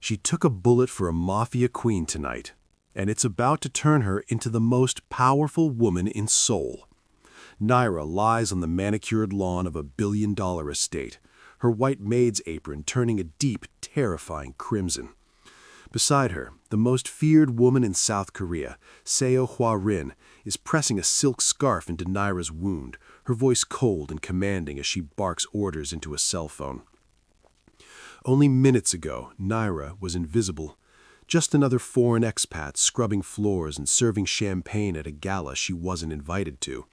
She took a bullet for a MAFIA queen tonight, and it's about to turn her into the most powerful woman in Seoul. Naira lies on the manicured lawn of a billion-dollar estate, her white maid's apron turning a deep, terrifying crimson. Beside her, the most feared woman in South Korea, Seo Hwa-rin, is pressing a silk scarf into Naira's wound, her voice cold and commanding as she barks orders into a cell phone. Only minutes ago, Naira was invisible. Just another foreign expat scrubbing floors and serving champagne at a gala she wasn't invited to.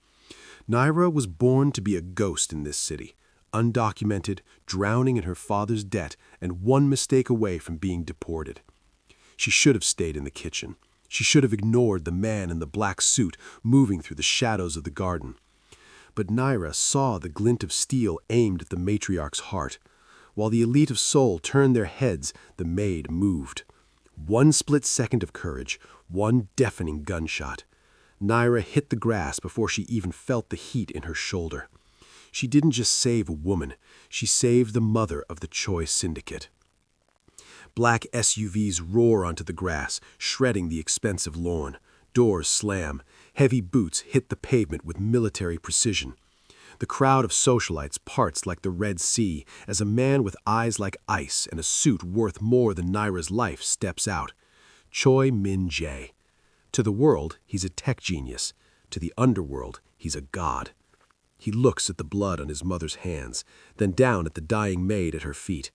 Naira was born to be a ghost in this city, undocumented, drowning in her father's debt, and one mistake away from being deported. She should have stayed in the kitchen. She should have ignored the man in the black suit moving through the shadows of the garden. But Naira saw the glint of steel aimed at the matriarch's heart. While the elite of Seoul turned their heads, the maid moved. One split second of courage, one deafening gunshot. Naira hit the grass before she even felt the heat in her shoulder. She didn't just save a woman, she saved the mother of the Choi Syndicate. Black SUVs roar onto the grass, shredding the expensive lawn. Doors slam. Heavy boots hit the pavement with military precision. The crowd of socialites parts like the Red Sea as a man with eyes like ice and a suit worth more than Naira's life steps out. Choi Min-jae. To the world, he's a tech genius. To the underworld, he's a god. He looks at the blood on his mother's hands, then down at the dying maid at her feet.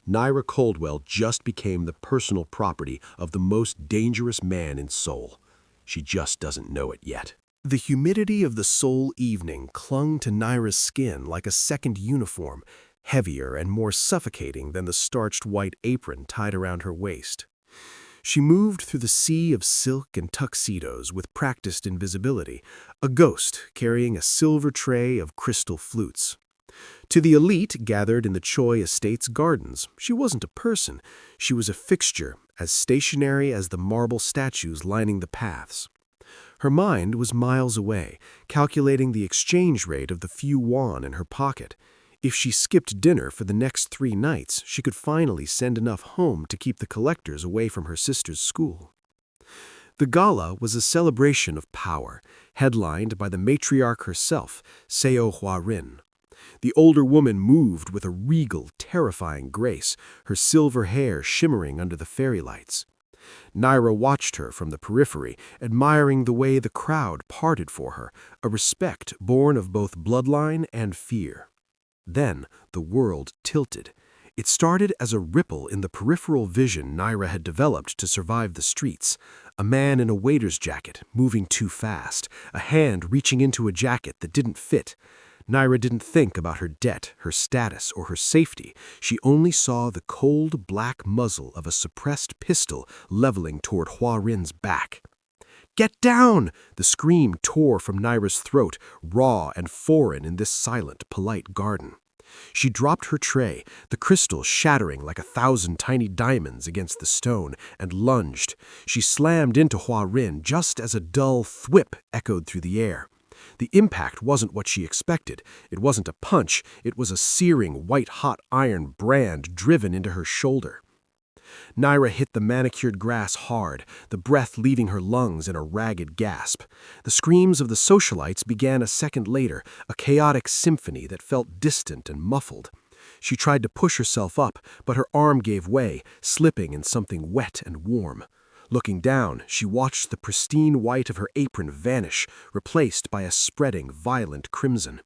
Naira Caldwell just became the personal property of the most dangerous man in Seoul. She just doesn't know it yet. The humidity of the Seoul evening clung to Naira's skin like a second uniform, heavier and more suffocating than the starched white apron tied around her waist. She moved through the sea of silk and tuxedos with practiced invisibility, a ghost carrying a silver tray of crystal flutes. To the elite gathered in the Choi Estate's gardens, she wasn't a person. She was a fixture, as stationary as the marble statues lining the paths. Her mind was miles away, calculating the exchange rate of the few won in her pocket. If she skipped dinner for the next 3 nights, she could finally send enough home to keep the collectors away from her sister's school. The gala was a celebration of power, headlined by the matriarch herself, Seo Hwa-rin. The older woman moved with a regal, terrifying grace, her silver hair shimmering under the fairy lights. Naira watched her from the periphery, admiring the way the crowd parted for her, a respect born of both bloodline and fear. Then the world tilted. It started as a ripple in the peripheral vision Naira had developed to survive the streets. A man in a waiter's jacket, moving too fast, a hand reaching into a jacket that didn't fit. Naira didn't think about her debt, her status, or her safety. She only saw the cold black muzzle of a suppressed pistol leveling toward Hwa-rin's back. "Get down!" The scream tore from Naira's throat, raw and foreign in this silent, polite garden. She dropped her tray, the crystal shattering like 1,000 tiny diamonds against the stone, and lunged. She slammed into Hwa-rin just as a dull thwip echoed through the air. The impact wasn't what she expected. It wasn't a punch. It was a searing, white-hot iron brand driven into her shoulder. Naira hit the manicured grass hard, the breath leaving her lungs in a ragged gasp. The screams of the socialites began a second later, a chaotic symphony that felt distant and muffled. She tried to push herself up, but her arm gave way, slipping in something wet and warm. Looking down, she watched the pristine white of her apron vanish, replaced by a spreading, violent crimson.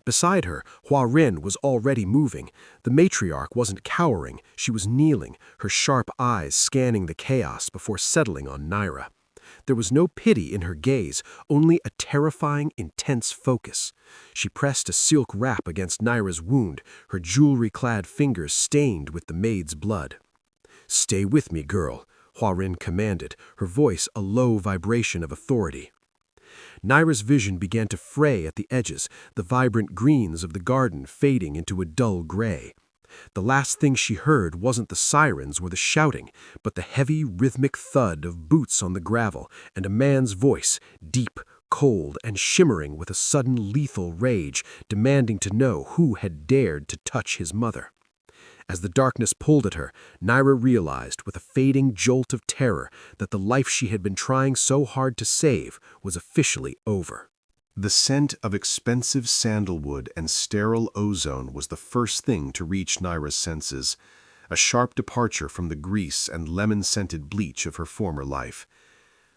Beside her, Hwa-rin was already moving. The matriarch wasn't cowering, she was kneeling, her sharp eyes scanning the chaos before settling on Naira. There was no pity in her gaze, only a terrifying, intense focus. She pressed a silk wrap against Naira's wound, her jewelry-clad fingers stained with the maid's blood. "Stay with me, girl," Hwa-rin commanded, her voice a low vibration of authority. Naira's vision began to fray at the edges, the vibrant greens of the garden fading into a dull gray. The last thing she heard wasn't the sirens or the shouting, but the heavy, rhythmic thud of boots on the gravel and a man's voice, deep, cold, and shimmering with a sudden lethal rage, demanding to know who had dared to touch his mother. As the darkness pulled at her, Naira realized with a fading jolt of terror that the life she had been trying so hard to save was officially over. The scent of expensive sandalwood and sterile ozone was the first thing to reach Naira's senses, a sharp departure from the grease and lemon-scented bleach of her former life.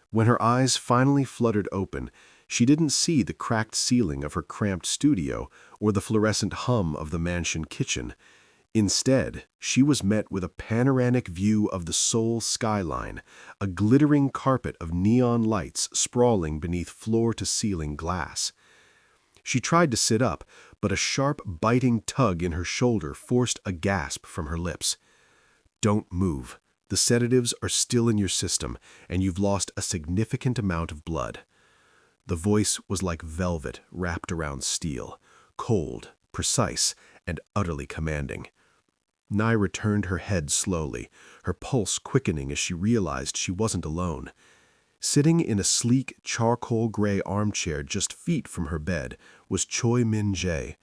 When her eyes finally fluttered open, she didn't see the cracked ceiling of her cramped studio or the fluorescent hum of the mansion kitchen. Instead, she was met with a panoramic view of the Seoul skyline, a glittering carpet of neon lights sprawling beneath floor-to-ceiling glass. She tried to sit up, but a sharp, biting tug in her shoulder forced a gasp from her lips. "Don't move. The sedatives are still in your system, and you've lost a significant amount of blood." The voice was like velvet wrapped around steel, cold, precise, and utterly commanding. Naira turned her head slowly, her pulse quickening as she realized she wasn't alone. Sitting in a sleek, charcoal-gray armchair just feet from her bed was Choi Min-jae.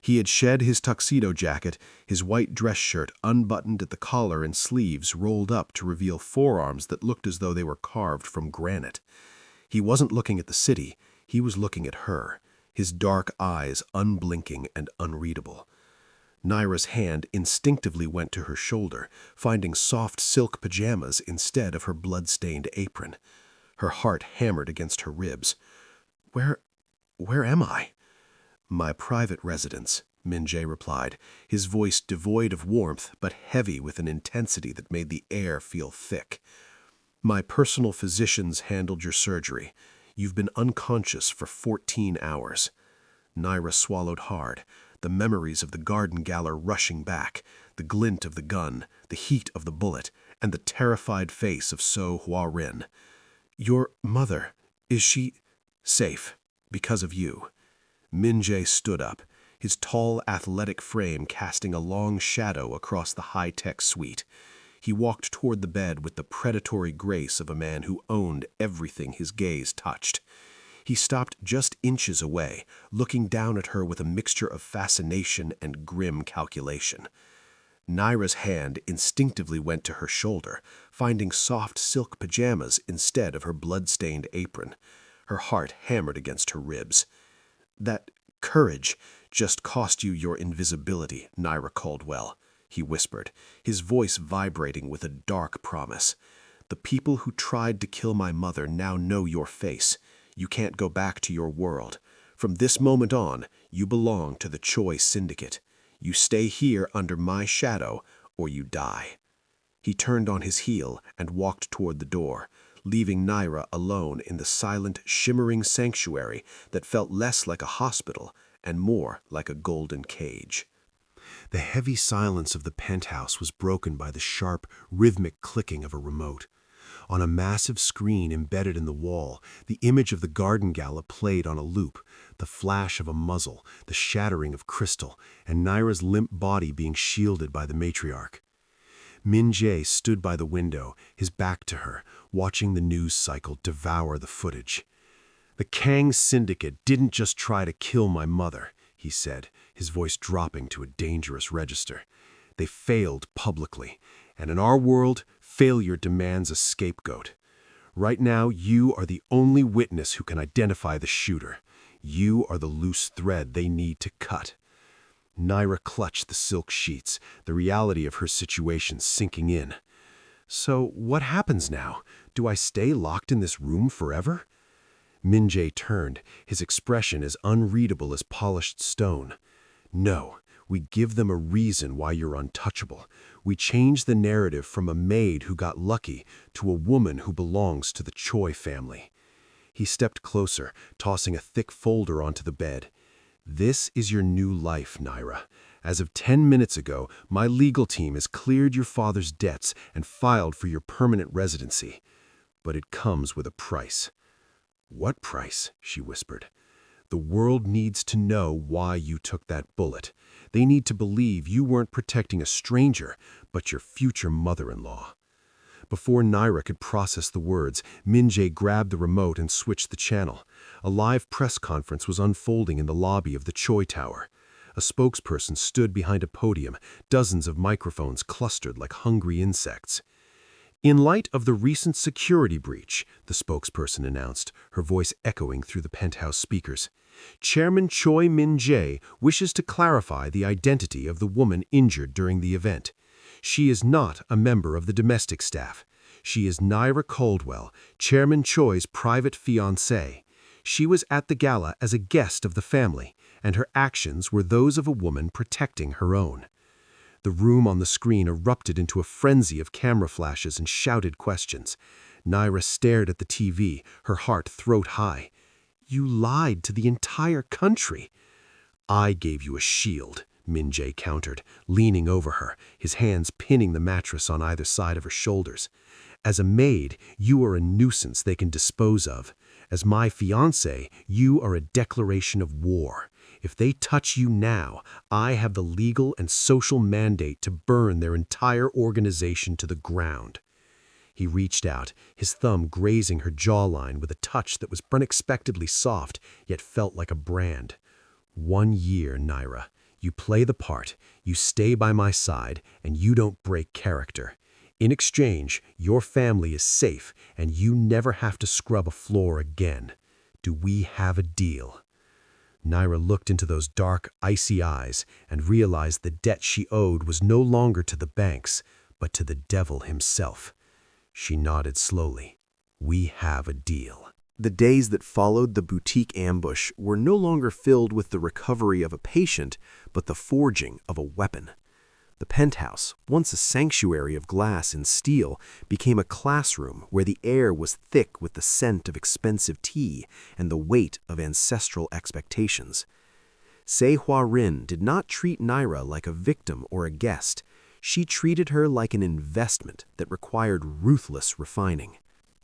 He had shed his tuxedo jacket, his white dress shirt unbuttoned at the collar and sleeves rolled up to reveal forearms that looked as though they were carved from granite. He wasn't looking at the city, he was looking at her, his dark eyes unblinking and unreadable. Naira's hand instinctively went to her shoulder, finding soft silk pajamas instead of her blood-stained apron. Her heart hammered against her ribs. Where am I?" "My private residence," Min-jae replied, his voice devoid of warmth but heavy with an intensity that made the air feel thick. "My personal physicians handled your surgery. You've been unconscious for 14 hours. Naira swallowed hard, the memories of the garden galler rushing back, the glint of the gun, the heat of the bullet, and the terrified face of So Hwa-rin. "Your mother, is she safe because of you?" Min-jae stood up, his tall, athletic frame casting a long shadow across the high-tech suite. He walked toward the bed with the predatory grace of a man who owned everything his gaze touched. He stopped just inches away, looking down at her with a mixture of fascination and grim calculation. Naira's hand instinctively went to her shoulder, finding soft silk pajamas instead of her blood-stained apron. Her heart hammered against her ribs. "That courage just cost you your invisibility, Naira Caldwell," he whispered, his voice vibrating with a dark promise. "The people who tried to kill my mother now know your face. You can't go back to your world. From this moment on, you belong to the Choi Syndicate. You stay here under my shadow, or you die." He turned on his heel and walked toward the door, leaving Naira alone in the silent, shimmering sanctuary that felt less like a hospital and more like a golden cage. The heavy silence of the penthouse was broken by the sharp, rhythmic clicking of a remote. On a massive screen embedded in the wall, the image of the garden gala played on a loop, the flash of a muzzle, the shattering of crystal, and Naira's limp body being shielded by the matriarch. Min-jae stood by the window, his back to her, watching the news cycle devour the footage. "The Kang Syndicate didn't just try to kill my mother," he said, his voice dropping to a dangerous register. "They failed publicly, and in our world, failure demands a scapegoat. Right now, you are the only witness who can identify the shooter. You are the loose thread they need to cut." Naira clutched the silk sheets, the reality of her situation sinking in. "So what happens now? Do I stay locked in this room forever?" Min-jae turned, his expression as unreadable as polished stone. "No, we give them a reason why you're untouchable. We change the narrative from a maid who got lucky to a woman who belongs to the Choi family." He stepped closer, tossing a thick folder onto the bed. "This is your new life, Naira. As of 10 minutes ago, my legal team has cleared your father's debts and filed for your permanent residency. But it comes with a price." "What price?" she whispered. "The world needs to know why you took that bullet. They need to believe you weren't protecting a stranger, but your future mother-in-law." Before Naira could process the words, Min-jae grabbed the remote and switched the channel. A live press conference was unfolding in the lobby of the Choi Tower. A spokesperson stood behind a podium, dozens of microphones clustered like hungry insects. "In light of the recent security breach," the spokesperson announced, her voice echoing through the penthouse speakers, "Chairman Choi Min-jae wishes to clarify the identity of the woman injured during the event. She is not a member of the domestic staff. She is Naira Caldwell, Chairman Choi's private fiancée. She was at the gala as a guest of the family, and her actions were those of a woman protecting her own." The room on the screen erupted into a frenzy of camera flashes and shouted questions. Naira stared at the TV, her heart throat high. "You lied to the entire country." "I gave you a shield," Min-jae countered, leaning over her, his hands pinning the mattress on either side of her shoulders. "As a maid, you are a nuisance they can dispose of. As my fiancé, you are a declaration of war. If they touch you now, I have the legal and social mandate to burn their entire organization to the ground." He reached out, his thumb grazing her jawline with a touch that was unexpectedly soft, yet felt like a brand. "1 year, Naira. You play the part, you stay by my side, and you don't break character. In exchange, your family is safe, and you never have to scrub a floor again. Do we have a deal?" Naira looked into those dark, icy eyes and realized the debt she owed was no longer to the banks, but to the devil himself. She nodded slowly. "We have a deal." The days that followed the boutique ambush were no longer filled with the recovery of a patient, but the forging of a weapon. The penthouse, once a sanctuary of glass and steel, became a classroom where the air was thick with the scent of expensive tea and the weight of ancestral expectations. Se Hua-rin did not treat Naira like a victim or a guest. She treated her like an investment that required ruthless refining.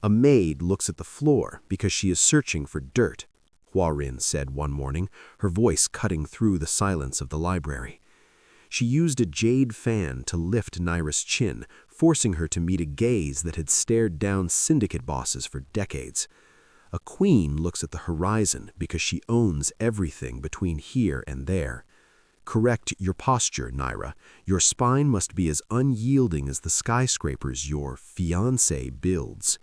"A maid looks at the floor because she is searching for dirt," Hua-rin said one morning, her voice cutting through the silence of the library. She used a jade fan to lift Naira's chin, forcing her to meet a gaze that had stared down syndicate bosses for decades. "A queen looks at the horizon because she owns everything between here and there. Correct your posture, Naira. Your spine must be as unyielding as the skyscrapers your fiancé builds."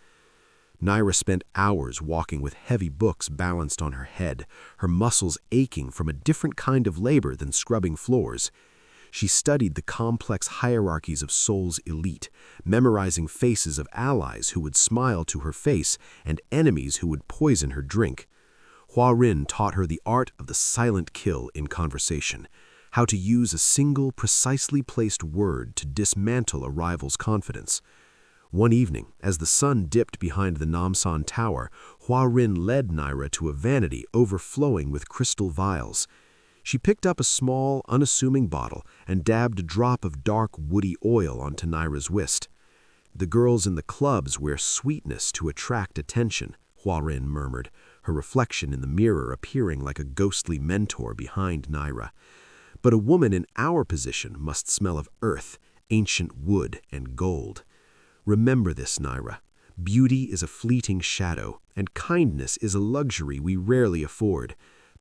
Naira spent hours walking with heavy books balanced on her head, her muscles aching from a different kind of labor than scrubbing floors. She studied the complex hierarchies of Seoul's elite, memorizing faces of allies who would smile to her face and enemies who would poison her drink. Hua-rin taught her the art of the silent kill in conversation, how to use a single, precisely placed word to dismantle a rival's confidence. One evening, as the sun dipped behind the Namsan Tower, Hua-rin led Naira to a vanity overflowing with crystal vials. She picked up a small, unassuming bottle and dabbed a drop of dark, woody oil onto Naira's wrist. "The girls in the clubs wear sweetness to attract attention," Hua-rin murmured, her reflection in the mirror appearing like a ghostly mentor behind Naira. "But a woman in our position must smell of earth, ancient wood, and gold. Remember this, Naira. Beauty is a fleeting shadow, and kindness is a luxury we rarely afford.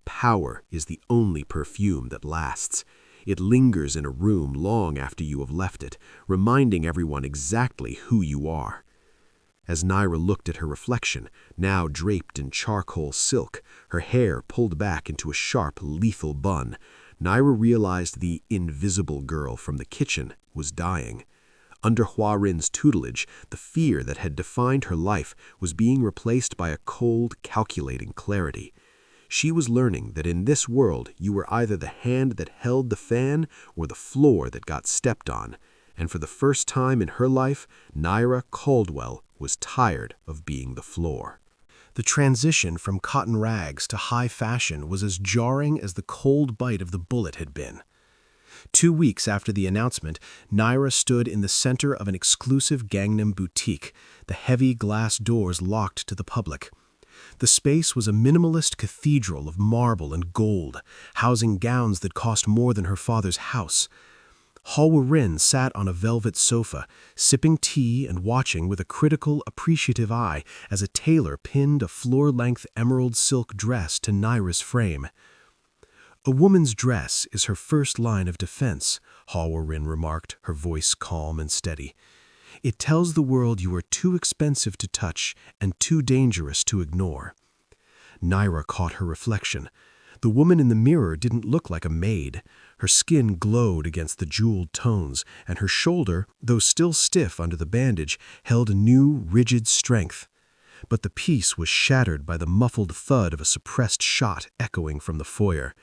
Power is the only perfume that lasts. It lingers in a room long after you have left it, reminding everyone exactly who you are." As Naira looked at her reflection, now draped in charcoal silk, her hair pulled back into a sharp, lethal bun, Naira realized the invisible girl from the kitchen was dying. Under Hua-rin's tutelage, the fear that had defined her life was being replaced by a cold, calculating clarity. She was learning that in this world you were either the hand that held the fan or the floor that got stepped on, and for the first time in her life, Naira Caldwell was tired of being the floor. The transition from cotton rags to high fashion was as jarring as the cold bite of the bullet had been. 2 weeks after the announcement, Naira stood in the center of an exclusive Gangnam boutique, the heavy glass doors locked to the public. The space was a minimalist cathedral of marble and gold, housing gowns that cost more than her father's house. Hua-rin sat on a velvet sofa, sipping tea and watching with a critical, appreciative eye as a tailor pinned a floor-length emerald silk dress to Naira's frame. A woman's dress is her first line of defense, Halwarin remarked, her voice calm and steady. It tells the world you are too expensive to touch and too dangerous to ignore. Naira caught her reflection. The woman in the mirror didn't look like a maid. Her skin glowed against the jeweled tones, and her shoulder, though still stiff under the bandage, held a new, rigid strength. But the peace was shattered by the muffled thud of a suppressed shot echoing from the foyer.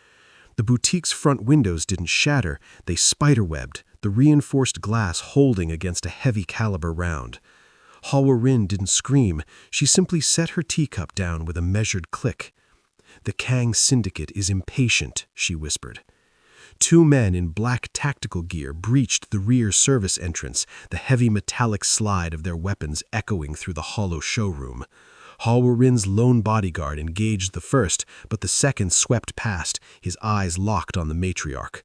The boutique's front windows didn't shatter, they spiderwebbed, the reinforced glass holding against a heavy-caliber round. Halwarin didn't scream, she simply set her teacup down with a measured click. "The Kang Syndicate is impatient," she whispered. Two men in black tactical gear breached the rear service entrance, the heavy metallic slide of their weapons echoing through the hollow showroom. Halwarin's lone bodyguard engaged the first, but the second swept past, his eyes locked on the matriarch.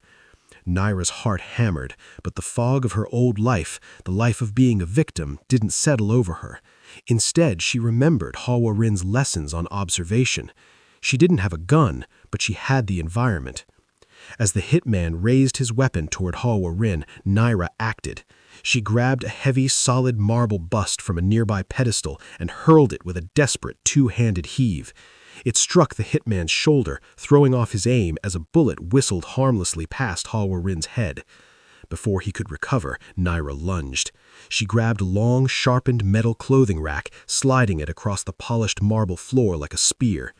Naira's heart hammered, but the fog of her old life, the life of being a victim, didn't settle over her. Instead, she remembered Halwarin's lessons on observation. She didn't have a gun, but she had the environment. As the hitman raised his weapon toward Halwarin, Naira acted. She grabbed a heavy, solid marble bust from a nearby pedestal and hurled it with a desperate two-handed heave. It struck the hitman's shoulder, throwing off his aim as a bullet whistled harmlessly past Halwarin's head. Before he could recover, Naira lunged. She grabbed a long, sharpened metal clothing rack, sliding it across the polished marble floor like a spear.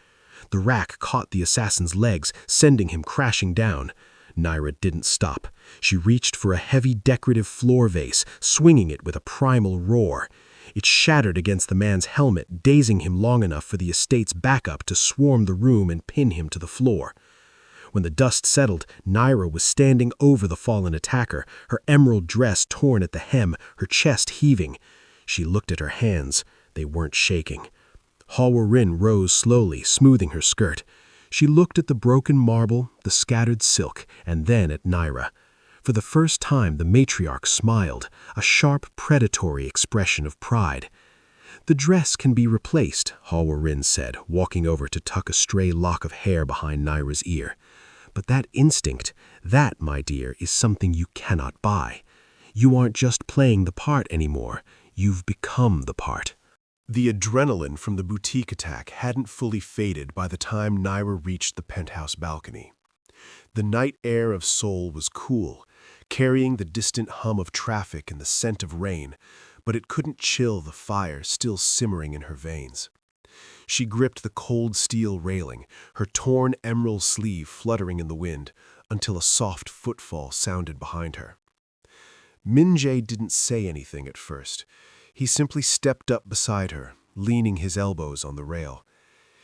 The rack caught the assassin's legs, sending him crashing down. Naira didn't stop. She reached for a heavy decorative floor vase, swinging it with a primal roar. It shattered against the man's helmet, dazing him long enough for the estate's backup to swarm the room and pin him to the floor. When the dust settled, Naira was standing over the fallen attacker, her emerald dress torn at the hem, her chest heaving. She looked at her hands. They weren't shaking. Halwarin rose slowly, smoothing her skirt. She looked at the broken marble, the scattered silk, and then at Naira. For the first time, the matriarch smiled, a sharp, predatory expression of pride. "The dress can be replaced," Halwarin said, walking over to tuck a stray lock of hair behind Naira's ear. "But that instinct, that, my dear, is something you cannot buy. You aren't just playing the part anymore. You've become the part." The adrenaline from the boutique attack hadn't fully faded by the time Naira reached the penthouse balcony. The night air of Seoul was cool, carrying the distant hum of traffic and the scent of rain, but it couldn't chill the fire still simmering in her veins. She gripped the cold steel railing, her torn emerald sleeve fluttering in the wind, until a soft footfall sounded behind her. Min-jae didn't say anything at first. He simply stepped up beside her, leaning his elbows on the rail.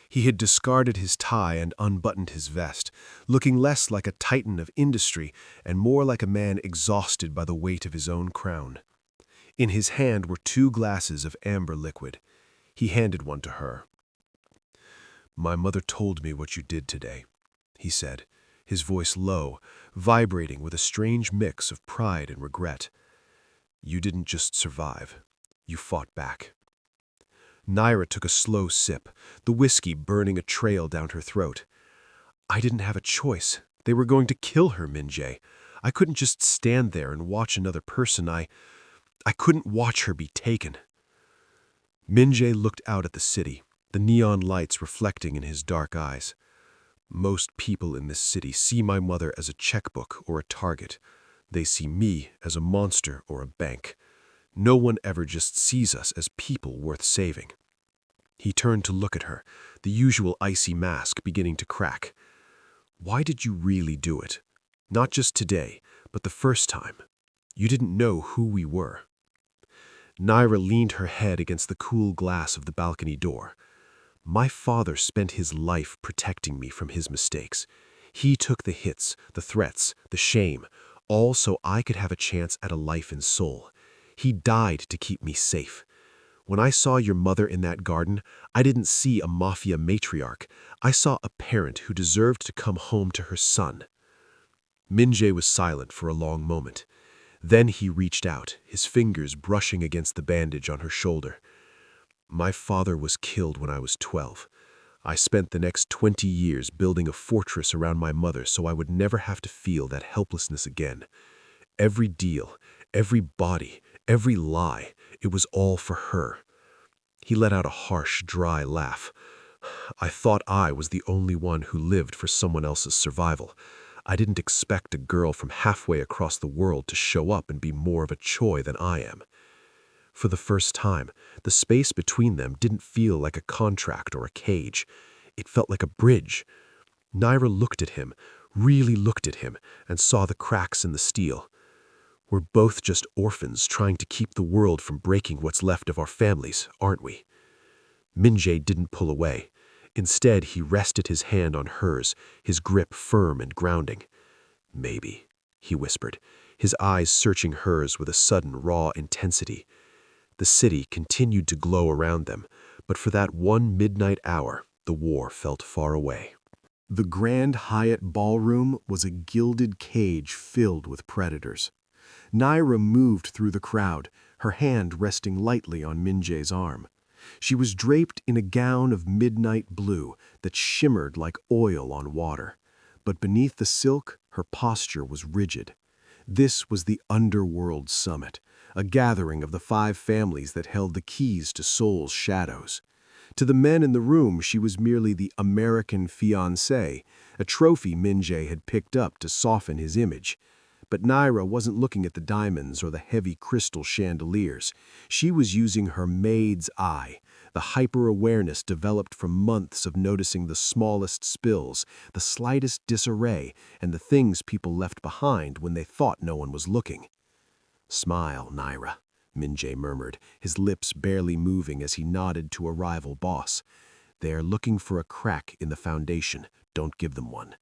He had discarded his tie and unbuttoned his vest, looking less like a titan of industry and more like a man exhausted by the weight of his own crown. In his hand were 2 glasses of amber liquid. He handed one to her. "My mother told me what you did today," he said, his voice low, vibrating with a strange mix of pride and regret. "You didn't just survive. You fought back." Naira took a slow sip, the whiskey burning a trail down her throat. "I didn't have a choice. They were going to kill her, Min-jae. I couldn't just stand there and watch another person. I couldn't watch her be taken." Min-jae looked out at the city, the neon lights reflecting in his dark eyes. "Most people in this city see my mother as a checkbook or a target. They see me as a monster or a bank. No one ever just sees us as people worth saving." He turned to look at her, the usual icy mask beginning to crack. "Why did you really do it? Not just today, but the first time. You didn't know who we were." Naira leaned her head against the cool glass of the balcony door. "My father spent his life protecting me from his mistakes. He took the hits, the threats, the shame, all so I could have a chance at a life in Seoul. He died to keep me safe. When I saw your mother in that garden, I didn't see a MAFIA matriarch. I saw a parent who deserved to come home to her son." Min-jae was silent for a long moment. Then he reached out, his fingers brushing against the bandage on her shoulder. "My father was killed when I was 12. I spent the next 20 years building a fortress around my mother so I would never have to feel that helplessness again. Every deal, every body, every lie, it was all for her. He let out a harsh, dry laugh. I thought I was the only one who lived for someone else's survival. I didn't expect a girl from halfway across the world to show up and be more of a Choi than I am. For the first time, the space between them didn't feel like a contract or a cage. It felt like a bridge. Naira looked at him, really looked at him, and saw the cracks in the steel. We're both just orphans trying to keep the world from breaking what's left of our families, aren't we? Min-jae didn't pull away. Instead, he rested his hand on hers, his grip firm and grounding. "Maybe," he whispered, his eyes searching hers with a sudden raw intensity. The city continued to glow around them, but for that one midnight hour, the war felt far away. The Grand Hyatt Ballroom was a gilded cage filled with predators. Naira moved through the crowd, her hand resting lightly on Min-jae's arm. She was draped in a gown of midnight blue that shimmered like oil on water. But beneath the silk, her posture was rigid. This was the Underworld Summit, a gathering of the 5 families that held the keys to Seoul's shadows. To the men in the room, she was merely the American fiancée, a trophy Min-jae had picked up to soften his image. But Naira wasn't looking at the diamonds or the heavy crystal chandeliers. She was using her maid's eye, the hyper-awareness developed from months of noticing the smallest spills, the slightest disarray, and the things people left behind when they thought no one was looking. "Smile, Naira," Min-jae murmured, his lips barely moving as he nodded to a rival boss. "They are looking for a crack in the foundation. Don't give them one."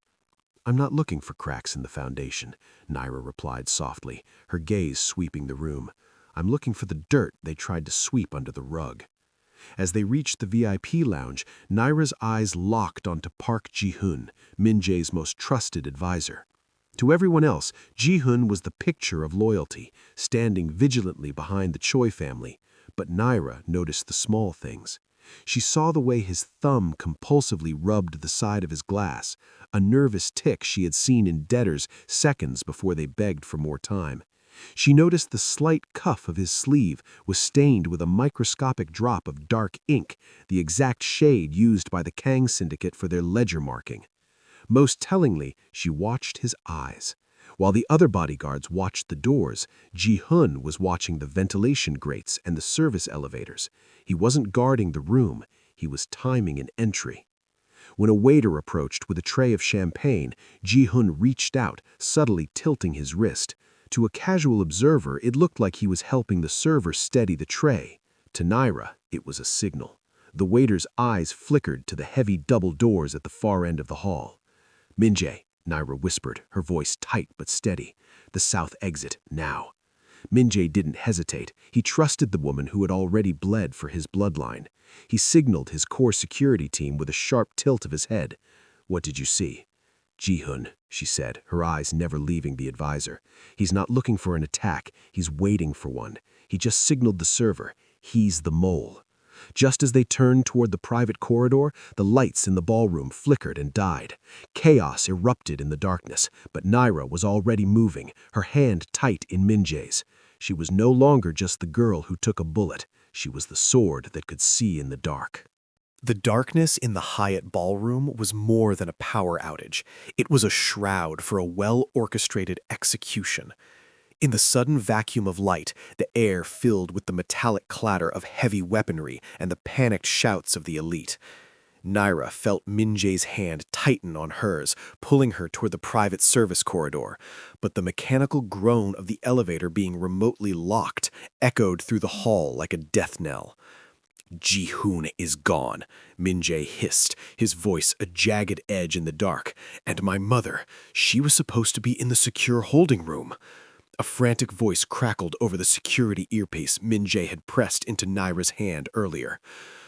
"I'm not looking for cracks in the foundation," Naira replied softly, her gaze sweeping the room. "I'm looking for the dirt they tried to sweep under the rug." As they reached the VIP lounge, Naira's eyes locked onto Park Ji-hoon, Min-jae's most trusted advisor. To everyone else, Ji-hoon was the picture of loyalty, standing vigilantly behind the Choi family. But Naira noticed the small things. She saw the way his thumb compulsively rubbed the side of his glass, a nervous tic she had seen in debtors seconds before they begged for more time. She noticed the slight cuff of his sleeve was stained with a microscopic drop of dark ink, the exact shade used by the Kang Syndicate for their ledger marking. Most tellingly, she watched his eyes. While the other bodyguards watched the doors, Ji-hoon was watching the ventilation grates and the service elevators. He wasn't guarding the room, he was timing an entry. When a waiter approached with a tray of champagne, Ji-hoon reached out, subtly tilting his wrist. To a casual observer, it looked like he was helping the server steady the tray. To Naira, it was a signal. The waiter's eyes flickered to the heavy double doors at the far end of the hall. "Min-jae," Naira whispered, her voice tight but steady. "The south exit, now." Min-jae didn't hesitate. He trusted the woman who had already bled for his bloodline. He signaled his core security team with a sharp tilt of his head. "What did you see?" "Ji-hoon," she said, her eyes never leaving the advisor. "He's not looking for an attack, he's waiting for one. He just signaled the server. He's the mole." Just as they turned toward the private corridor, the lights in the ballroom flickered and died. Chaos erupted in the darkness, but Naira was already moving, her hand tight in Min-jae's. She was no longer just the girl who took a bullet. She was the sword that could see in the dark. The darkness in the Hyatt Ballroom was more than a power outage. It was a shroud for a well-orchestrated execution. In the sudden vacuum of light, the air filled with the metallic clatter of heavy weaponry and the panicked shouts of the elite. Naira felt Min-jae's hand tighten on hers, pulling her toward the private service corridor, but the mechanical groan of the elevator being remotely locked echoed through the hall like a death knell. "Ji-hoon is gone," Min-jae hissed, his voice a jagged edge in the dark. "And my mother, she was supposed to be in the secure holding room." A frantic voice crackled over the security earpiece Min-jae had pressed into Naira's hand earlier.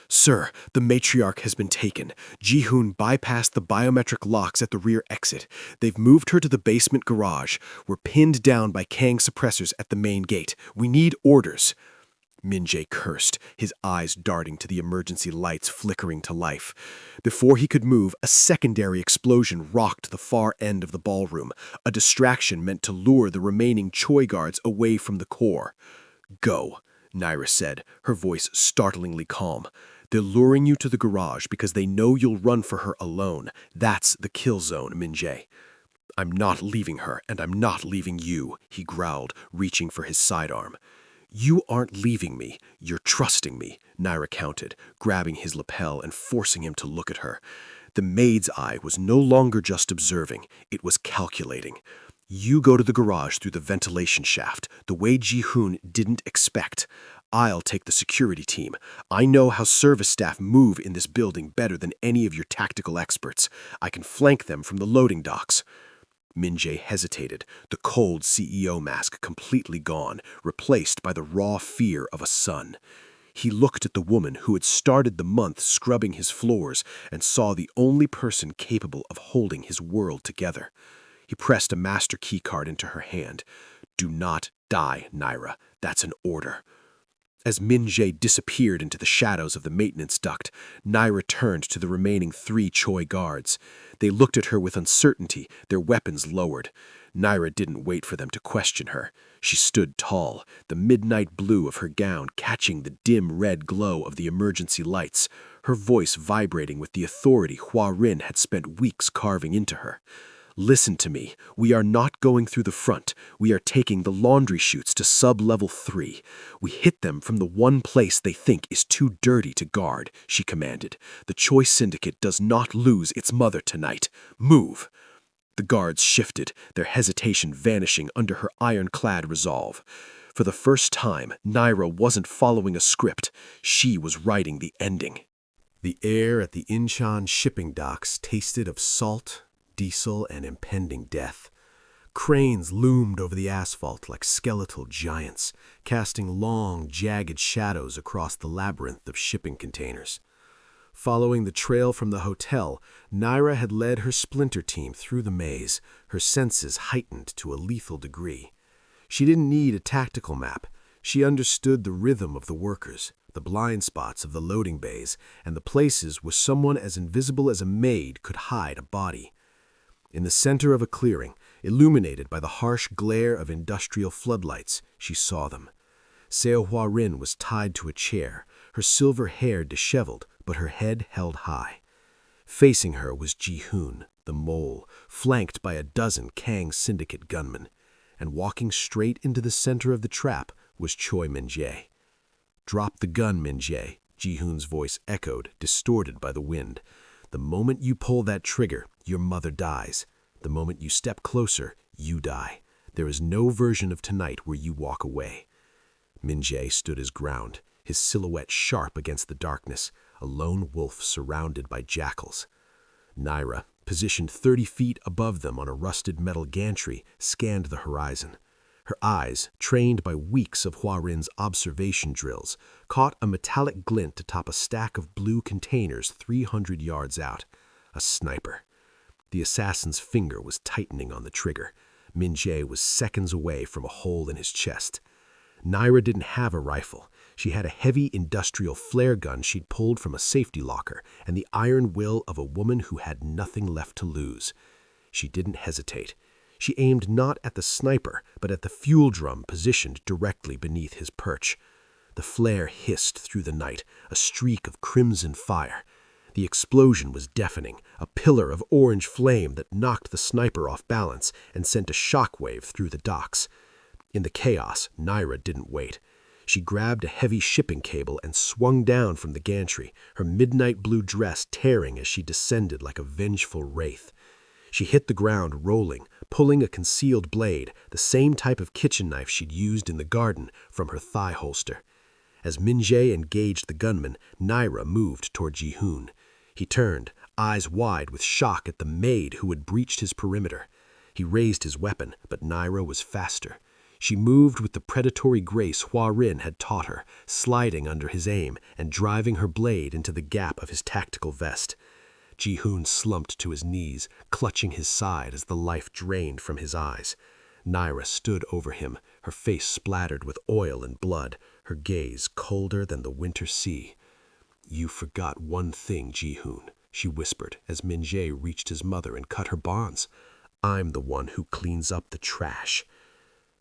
"Sir, the matriarch has been taken. Ji-hoon bypassed the biometric locks at the rear exit. They've moved her to the basement garage. We're pinned down by Kang suppressors at the main gate. We need orders." Min-jae cursed, his eyes darting to the emergency lights flickering to life. Before he could move, a secondary explosion rocked the far end of the ballroom, a distraction meant to lure the remaining Choi guards away from the core. "Go," Naira said, her voice startlingly calm. "They're luring you to the garage because they know you'll run for her alone. That's the kill zone, Min-jae." "I'm not leaving her, and I'm not leaving you," he growled, reaching for his sidearm. "You aren't leaving me, you're trusting me," Naira countered, grabbing his lapel and forcing him to look at her. The maid's eye was no longer just observing, it was calculating. "You go to the garage through the ventilation shaft, the way Ji-hoon didn't expect. I'll take the security team. I know how service staff move in this building better than any of your tactical experts. I can flank them from the loading docks." Min-jae hesitated, the cold CEO mask completely gone, replaced by the raw fear of a son. He looked at the woman who had started the month scrubbing his floors and saw the only person capable of holding his world together. He pressed a master keycard into her hand. "Do not die, Naira. That's an order." As Min-jae disappeared into the shadows of the maintenance duct, Naira turned to the remaining 3 Choi guards. They looked at her with uncertainty, their weapons lowered. Naira didn't wait for them to question her. She stood tall, the midnight blue of her gown catching the dim red glow of the emergency lights, her voice vibrating with the authority Hua Rin had spent weeks carving into her. "Listen to me. We are not going through the front. We are taking the laundry chutes to sub-level 3. We hit them from the one place they think is too dirty to guard," she commanded. "The Choi Syndicate does not lose its mother tonight. Move!" The guards shifted, their hesitation vanishing under her ironclad resolve. For the first time, Naira wasn't following a script. She was writing the ending. The air at the Incheon shipping docks tasted of salt, diesel, and impending death. Cranes loomed over the asphalt like skeletal giants, casting long, jagged shadows across the labyrinth of shipping containers. Following the trail from the hotel, Naira had led her splinter team through the maze, her senses heightened to a lethal degree. She didn't need a tactical map. She understood the rhythm of the workers, the blind spots of the loading bays, and the places where someone as invisible as a maid could hide a body. In the center of a clearing, illuminated by the harsh glare of industrial floodlights, she saw them. Seo Hua Rin was tied to a chair, her silver hair disheveled, but her head held high. Facing her was Ji-hoon, the mole, flanked by a dozen Kang Syndicate gunmen. And walking straight into the center of the trap was Choi Min-jae. "Drop the gun, Min-jae," Ji-hoon's voice echoed, distorted by the wind. "The moment you pull that trigger, your mother dies. The moment you step closer, you die. There is no version of tonight where you walk away." Min-jae stood his ground, his silhouette sharp against the darkness, a lone wolf surrounded by jackals. Naira, positioned 30 feet above them on a rusted metal gantry, scanned the horizon. Her eyes, trained by weeks of Hua Rin's observation drills, caught a metallic glint atop a stack of blue containers 300 yards out. A sniper. The assassin's finger was tightening on the trigger. Min-jae was seconds away from a hole in his chest. Naira didn't have a rifle. She had a heavy industrial flare gun she'd pulled from a safety locker and the iron will of a woman who had nothing left to lose. She didn't hesitate. She aimed not at the sniper, but at the fuel drum positioned directly beneath his perch. The flare hissed through the night, a streak of crimson fire. The explosion was deafening, a pillar of orange flame that knocked the sniper off balance and sent a shockwave through the docks. In the chaos, Naira didn't wait. She grabbed a heavy shipping cable and swung down from the gantry, her midnight blue dress tearing as she descended like a vengeful wraith. She hit the ground rolling, pulling a concealed blade, the same type of kitchen knife she'd used in the garden, from her thigh holster. As Min-jae engaged the gunman, Naira moved toward Ji-hoon. He turned, eyes wide with shock at the maid who had breached his perimeter. He raised his weapon, but Naira was faster. She moved with the predatory grace Hua Rin had taught her, sliding under his aim and driving her blade into the gap of his tactical vest. Ji-hoon slumped to his knees, clutching his side as the life drained from his eyes. Naira stood over him, her face splattered with oil and blood, her gaze colder than the winter sea. "You forgot one thing, Ji-hoon," she whispered as Min-jae reached his mother and cut her bonds. "I'm the one who cleans up the trash."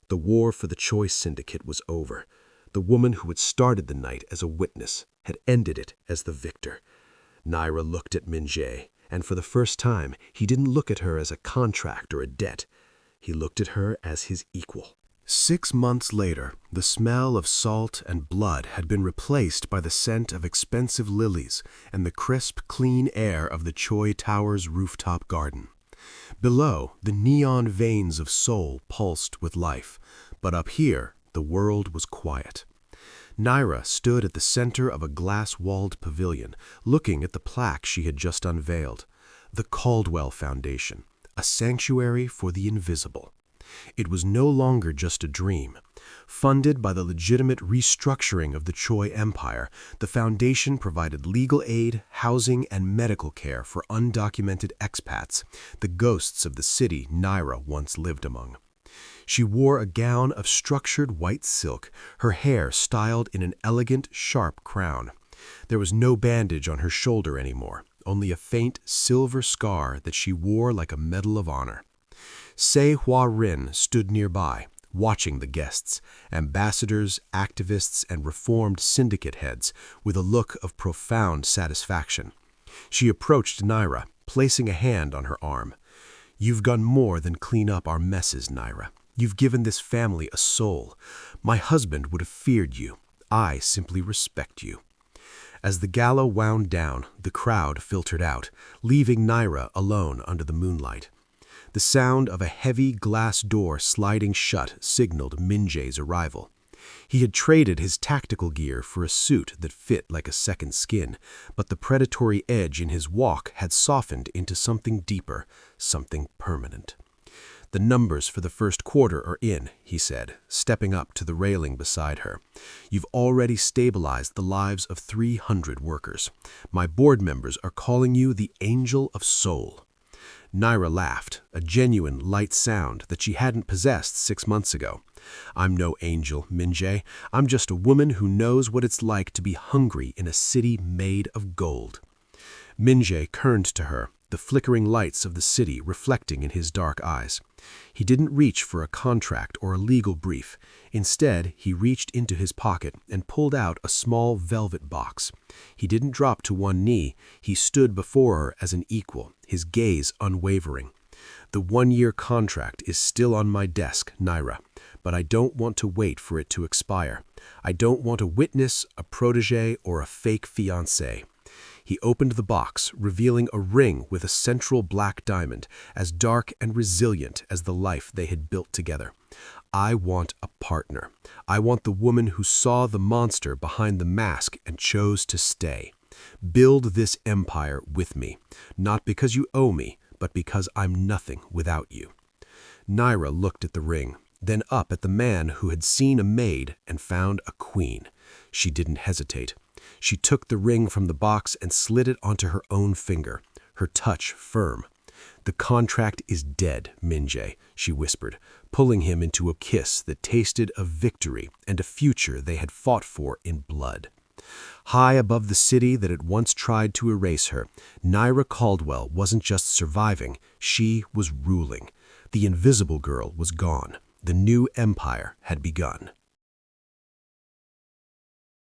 The war for the Choi Syndicate was over. The woman who had started the night as a witness had ended it as the victor. Naira looked at Min-jae, and for the first time, he didn't look at her as a contract or a debt. He looked at her as his equal. 6 months later, the smell of salt and blood had been replaced by the scent of expensive lilies and the crisp, clean air of the Choi Tower's rooftop garden. Below, the neon veins of Seoul pulsed with life, but up here, the world was quiet. Naira stood at the center of a glass-walled pavilion, looking at the plaque she had just unveiled. The Caldwell Foundation, a sanctuary for the invisible. It was no longer just a dream. Funded by the legitimate restructuring of the Choi Empire, the foundation provided legal aid, housing, and medical care for undocumented expats, the ghosts of the city Naira once lived among. She wore a gown of structured white silk, her hair styled in an elegant, sharp crown. There was no bandage on her shoulder anymore, only a faint silver scar that she wore like a medal of honor. Se Hwa-rin stood nearby, watching the guests, ambassadors, activists, and reformed syndicate heads, with a look of profound satisfaction. She approached Naira, placing a hand on her arm. "You've done more than clean up our messes, Naira. You've given this family a soul. My husband would have feared you. I simply respect you." As the gala wound down, the crowd filtered out, leaving Naira alone under the moonlight. The sound of a heavy glass door sliding shut signaled Min-jae's arrival. He had traded his tactical gear for a suit that fit like a second skin, but the predatory edge in his walk had softened into something deeper, something permanent. "The numbers for the first quarter are in," he said, stepping up to the railing beside her. "You've already stabilized the lives of 300 workers. My board members are calling you the Angel of Seoul." Naira laughed, a genuine, light sound that she hadn't possessed 6 months ago. "I'm no angel, Min-jae. I'm just a woman who knows what it's like to be hungry in a city made of gold." Min-jae turned to her, the flickering lights of the city reflecting in his dark eyes. He didn't reach for a contract or a legal brief. Instead, he reached into his pocket and pulled out a small velvet box. He didn't drop to one knee. He stood before her as an equal, his gaze unwavering. "The 1-year contract is still on my desk, Naira, but I don't want to wait for it to expire. I don't want a witness, a protege, or a fake fiancé." He opened the box, revealing a ring with a central black diamond, as dark and resilient as the life they had built together. "I want a partner. I want the woman who saw the monster behind the mask and chose to stay. Build this empire with me, not because you owe me, but because I'm nothing without you." Naira looked at the ring, then up at the man who had seen a maid and found a queen. She didn't hesitate. She took the ring from the box and slid it onto her own finger, her touch firm. "The contract is dead, Min-jae," she whispered, pulling him into a kiss that tasted of victory and a future they had fought for in blood. High above the city that had once tried to erase her, Naira Caldwell wasn't just surviving, she was ruling. The invisible girl was gone. The new empire had begun.